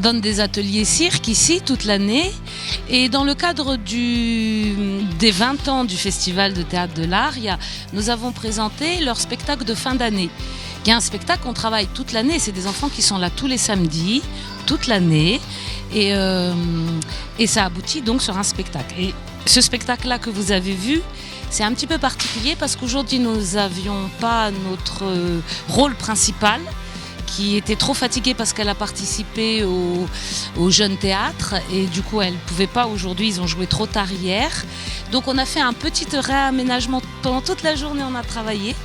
donne des ateliers cirque ici toute l'année. Et dans le cadre des 20 ans du Festival de Théâtre de l'Art, nous avons présenté leur spectacle de fin d'année. Il y a un spectacle qu'on travaille toute l'année. C'est des enfants qui sont là tous les samedis, toute l'année. Et ça aboutit donc sur un spectacle. Et ce spectacle-là que vous avez vu, c'est un petit peu particulier parce qu'aujourd'hui, nous n'avions pas notre rôle principal, qui était trop fatiguée parce qu'elle a participé au Jeune Théâtre et du coup elle ne pouvait pas aujourd'hui, ils ont joué trop tard hier. Donc on a fait un petit réaménagement, pendant toute la journée on a travaillé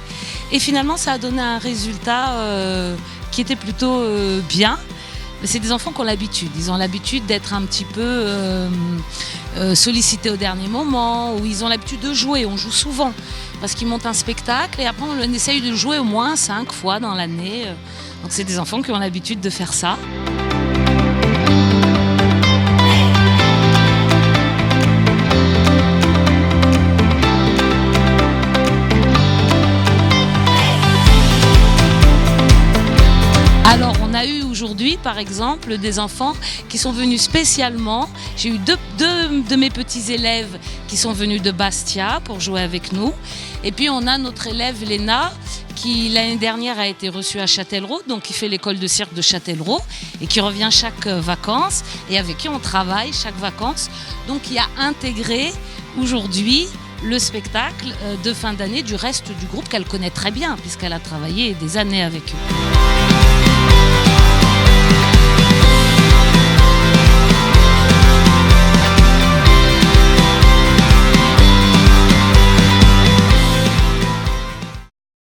et finalement ça a donné un résultat qui était plutôt bien. Mais c'est des enfants qui ont l'habitude, ils ont l'habitude d'être un petit peu sollicités au dernier moment, ou ils ont l'habitude de jouer, on joue souvent parce qu'ils montent un spectacle et après on essaye de jouer au moins 5 fois dans l'année. Donc c'est des enfants qui ont l'habitude de faire ça. Alors on a eu aujourd'hui par exemple des enfants qui sont venus spécialement. J'ai eu deux de mes petits élèves qui sont venus de Bastia pour jouer avec nous. Et puis on a notre élève Léna qui l'année dernière a été reçue à Châtellerault, donc qui fait l'école de cirque de Châtellerault et qui revient chaque vacances et avec qui on travaille chaque vacances. Donc qui a intégré aujourd'hui le spectacle de fin d'année du reste du groupe qu'elle connaît très bien puisqu'elle a travaillé des années avec eux.